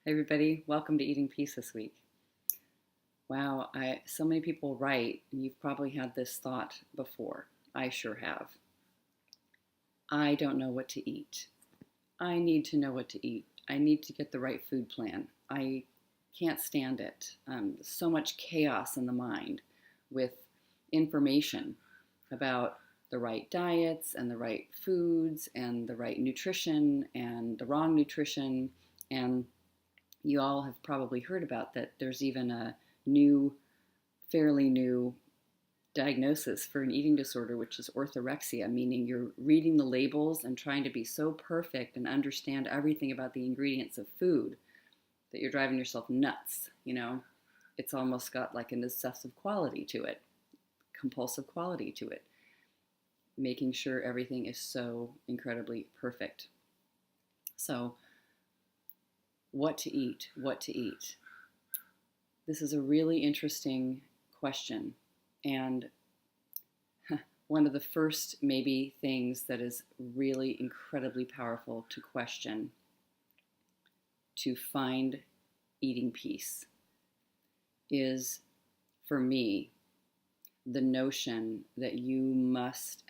Hey everybody, welcome to Eating Peace this week. Wow, so many people write, and you've probably had this thought before. I sure have. I don't know what to eat. I need to know what to eat. I need to get the right food plan. I can't stand it. So much chaos in the mind with information about the right diets and the right foods and the right nutrition and the wrong nutrition. And you all have probably heard about that there's even a new, fairly new diagnosis for an eating disorder, which is orthorexia, meaning you're reading the labels and trying to be so perfect and understand everything about the ingredients of food that you're driving yourself nuts. It's almost got like an obsessive quality to it, compulsive quality to it, making sure everything is so incredibly perfect. So, what to eat? What to eat? This is a really interesting question. And one of the first, maybe, things that is really incredibly powerful to question to find eating peace is, for me, the notion that you must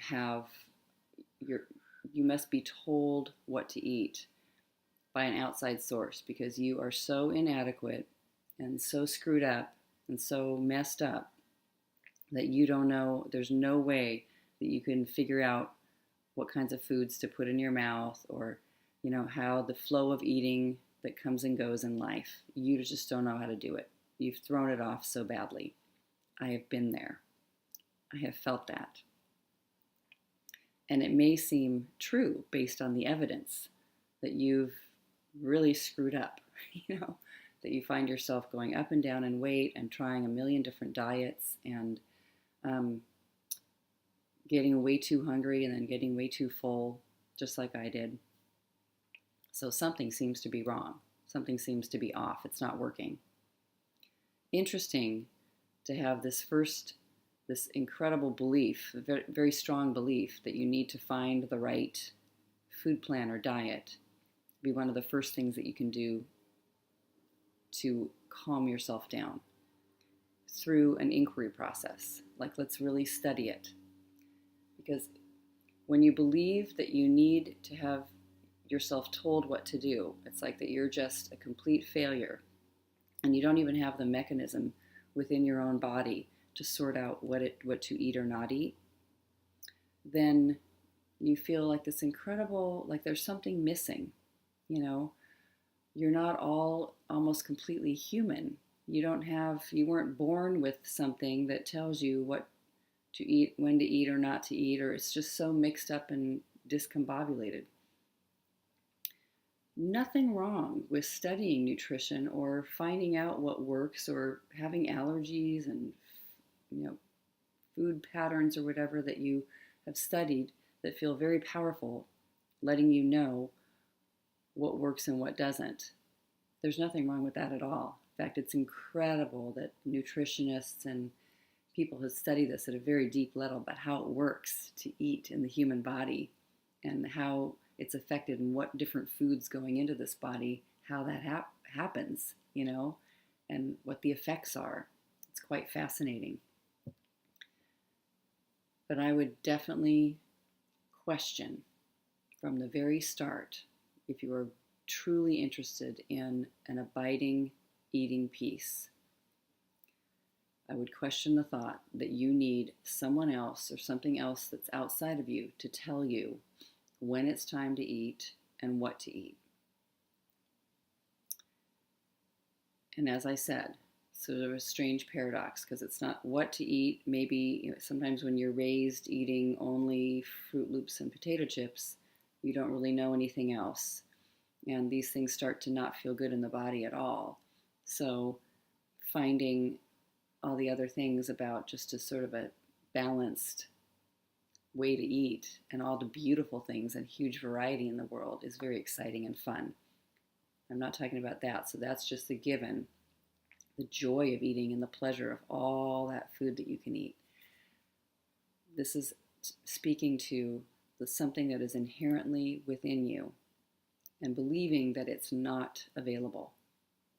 be told what to eat by an outside source because you are so inadequate and so screwed up and so messed up that you don't know, there's no way that you can figure out what kinds of foods to put in your mouth or, how the flow of eating that comes and goes in life. You just don't know how to do it. You've thrown it off so badly. I have been there. I have felt that. And it may seem true based on the evidence that you've really screwed up, that you find yourself going up and down in weight and trying a million different diets and getting way too hungry and then getting way too full, just like I did. So something seems to be wrong. Something seems to be off. It's not working. Interesting to have this incredible belief, a very, very strong belief that you need to find the right food plan or diet be one of the first things that you can do to calm yourself down through an inquiry process. Like, let's really study it. Because when you believe that you need to have yourself told what to do, it's like that you're just a complete failure and you don't even have the mechanism within your own body to sort out what to eat or not eat, then you feel like this incredible, like there's something missing. You're not all almost completely human. You weren't born with something that tells you what to eat, when to eat or not to eat, or it's just so mixed up and discombobulated. Nothing wrong with studying nutrition or finding out what works or having allergies and, food patterns or whatever that you have studied that feel very powerful, letting you know what works and what doesn't. There's nothing wrong with that at all. In fact, it's incredible that nutritionists and people have studied this at a very deep level about how it works to eat in the human body and how it's affected and what different foods going into this body, how that happens, and what the effects are. It's quite fascinating. But I would definitely question from the very start, if you are truly interested in an abiding eating peace, I would question the thought that you need someone else or something else that's outside of you to tell you when it's time to eat and what to eat. And as I said, sort of a strange paradox because it's not what to eat. Maybe sometimes when you're raised eating only Fruit Loops and potato chips, you don't really know anything else. And these things start to not feel good in the body at all. So finding all the other things about just a sort of a balanced way to eat and all the beautiful things and huge variety in the world is very exciting and fun. I'm not talking about that. So that's just the given, the joy of eating and the pleasure of all that food that you can eat. This is speaking to something that is inherently within you and believing that it's not available.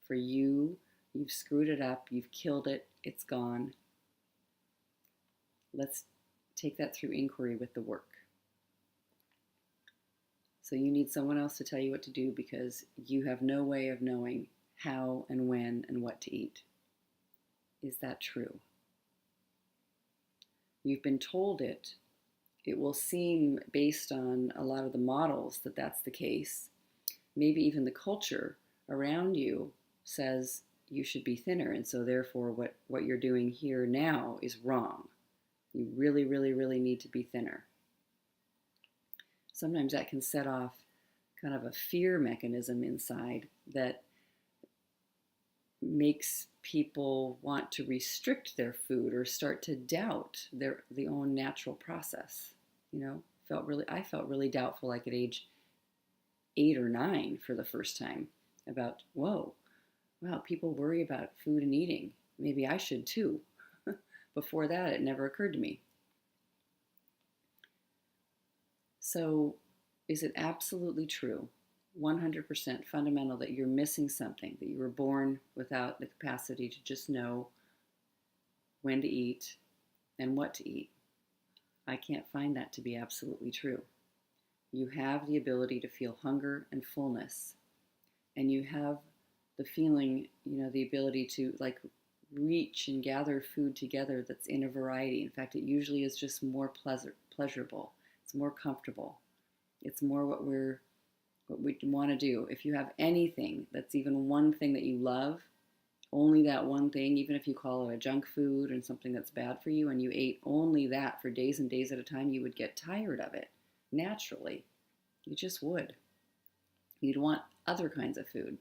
For you, you've screwed it up, you've killed it, it's gone. Let's take that through inquiry with the work. So you need someone else to tell you what to do because you have no way of knowing how and when and what to eat. Is that true? You've been told it. It will seem, based on a lot of the models, that that's the case. Maybe even the culture around you says you should be thinner, and so therefore what you're doing here now is wrong. You really, really, really need to be thinner. Sometimes that can set off kind of a fear mechanism inside that makes people want to restrict their food or start to doubt the own natural process. I felt really doubtful like at age 8 or 9 for the first time about, whoa, wow, people worry about food and eating. Maybe I should too. Before that, it never occurred to me. So is it absolutely true, 100% fundamental, that you're missing something, that you were born without the capacity to just know when to eat and what to eat? I can't find that to be absolutely true. You have the ability to feel hunger and fullness, and you have the feeling, the ability to reach and gather food together that's in a variety. In fact, it usually is just more pleasurable. It's more comfortable. It's more what we want to do. If you have anything that's even one thing that you love, only that one thing, even if you call it a junk food and something that's bad for you, and you ate only that for days and days at a time, you would get tired of it naturally. You just would. You'd want other kinds of food.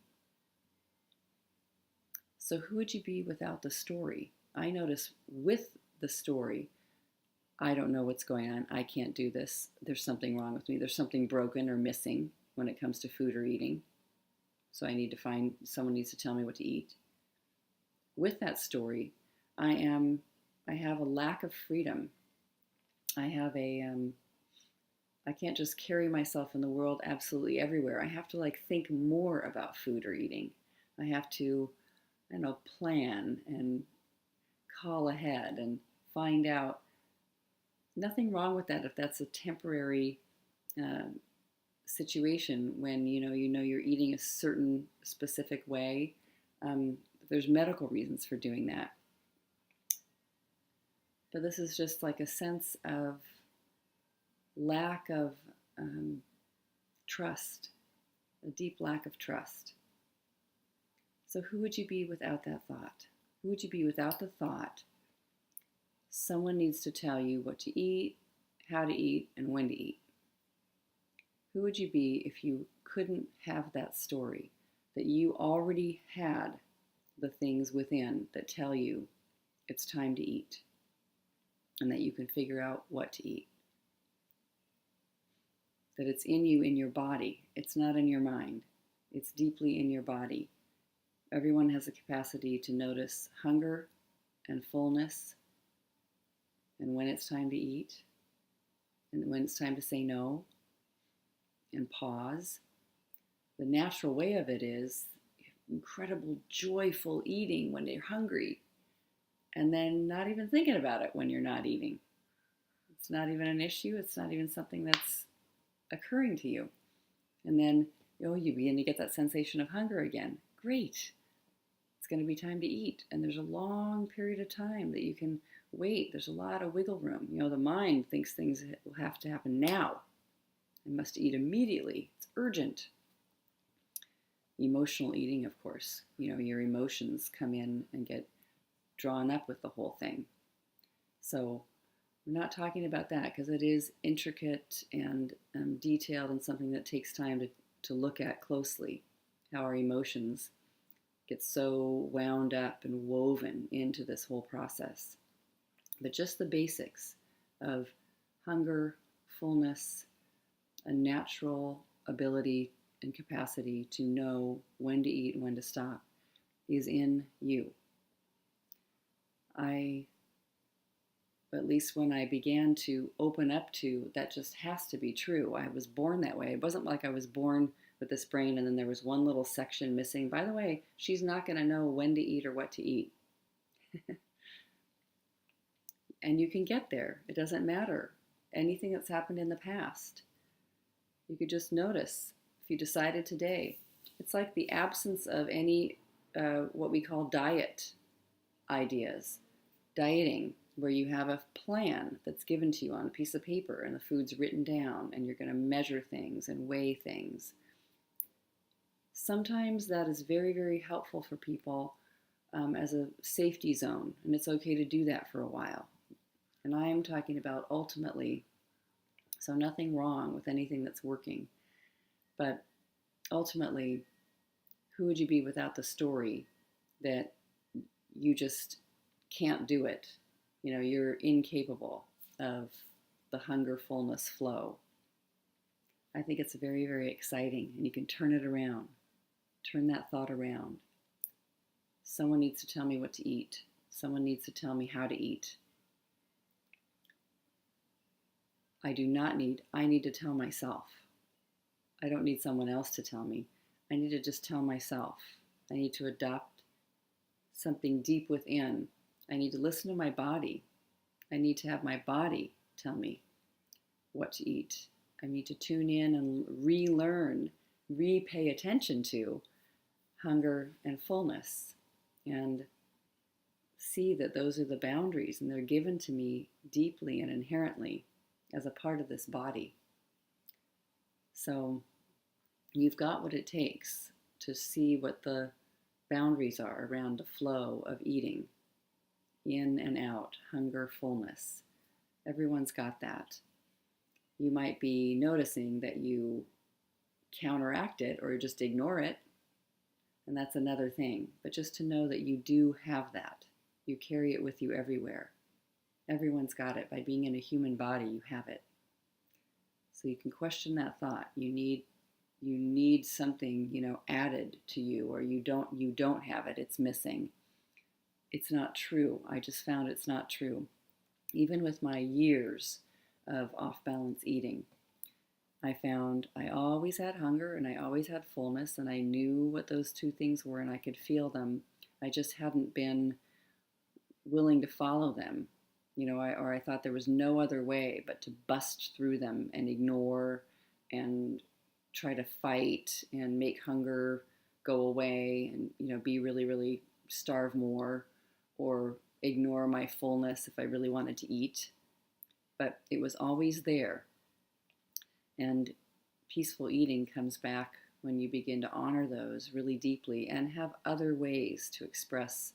So who would you be without the story? I notice with the story, I don't know what's going on. I can't do this. There's something wrong with me. There's something broken or missing when it comes to food or eating. So I need to find, someone needs to tell me what to eat. With that story, I have a lack of freedom. I can't just carry myself in the world absolutely everywhere. I have to think more about food or eating. I have to, plan and call ahead and find out. Nothing wrong with that if that's a temporary situation when you're eating a certain specific way. There's medical reasons for doing that. But this is just like a sense of lack of trust, a deep lack of trust. So who would you be without that thought? Who would you be without the thought, someone needs to tell you what to eat, how to eat, and when to eat? Who would you be if you couldn't have that story, that you already had the things within that tell you it's time to eat, and that you can figure out what to eat? That it's in you, in your body. It's not in your mind. It's deeply in your body. Everyone has the capacity to notice hunger and fullness, and when it's time to eat, and when it's time to say no, and pause. The natural way of it is incredible, joyful eating when you're hungry, and then not even thinking about it when you're not eating. It's not even an issue. It's not even something that's occurring to you. And then, you begin to get that sensation of hunger again. Great. It's going to be time to eat. And there's a long period of time that you can wait. There's a lot of wiggle room. The mind thinks things will have to happen now. I must eat immediately. It's urgent. Emotional eating, of course. Your emotions come in and get drawn up with the whole thing. So we're not talking about that because it is intricate and detailed and something that takes time to look at closely, how our emotions get so wound up and woven into this whole process. But just the basics of hunger, fullness, a natural ability and capacity to know when to eat and when to stop is in you. At least when I began to open up to that, just has to be true. I was born that way. It wasn't like I was born with this brain, and then there was one little section missing. By the way, she's not going to know when to eat or what to eat. And you can get there. It doesn't matter. Anything that's happened in the past, you could just notice if you decided today. It's like the absence of any what we call diet ideas. Dieting, where you have a plan that's given to you on a piece of paper and the food's written down and you're going to measure things and weigh things. Sometimes that is very, very helpful for people as a safety zone, and it's okay to do that for a while. And I am talking about ultimately, so nothing wrong with anything that's working, but ultimately, who would you be without the story that you just can't do it? You know, you're incapable of the hunger, fullness flow. I think it's very, very exciting, and you can turn it around. Turn that thought around. Someone needs to tell me what to eat. Someone needs to tell me how to eat. I need to tell myself. I don't need someone else to tell me. I need to just tell myself. I need to adopt something deep within. I need to listen to my body. I need to have my body tell me what to eat. I need to tune in and relearn, pay attention to hunger and fullness, and see that those are the boundaries, and they're given to me deeply and inherently as a part of this body. So you've got what it takes to see what the boundaries are around the flow of eating, in and out, hunger, fullness. Everyone's got that. You might be noticing that you counteract it or just ignore it, and that's another thing. But just to know that you do have that. You carry it with you everywhere. Everyone's got it. By being in a human body, you have it. So you can question that thought. You need something, added to you, or you don't have it. It's missing. It's not true. I just found it's not true. Even with my years of off-balance eating, I found I always had hunger and I always had fullness, and I knew what those two things were and I could feel them. I just hadn't been willing to follow them. I thought there was no other way but to bust through them and ignore and try to fight and make hunger go away and, be really, really starve more, or ignore my fullness if I really wanted to eat. But it was always there. And peaceful eating comes back when you begin to honor those really deeply and have other ways to express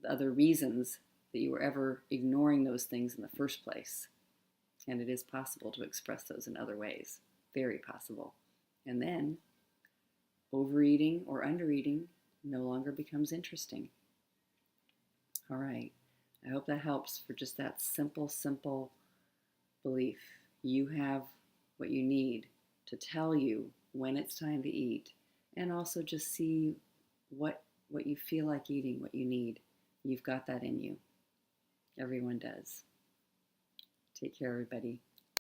the other reasons that you were ever ignoring those things in the first place. And it is possible to express those in other ways. Very possible. And then overeating or undereating no longer becomes interesting. All right. I hope that helps for just that simple belief. You have what you need to tell you when it's time to eat, and also just see what you feel like eating, what you need. You've got that in you. Everyone does. Take care, everybody.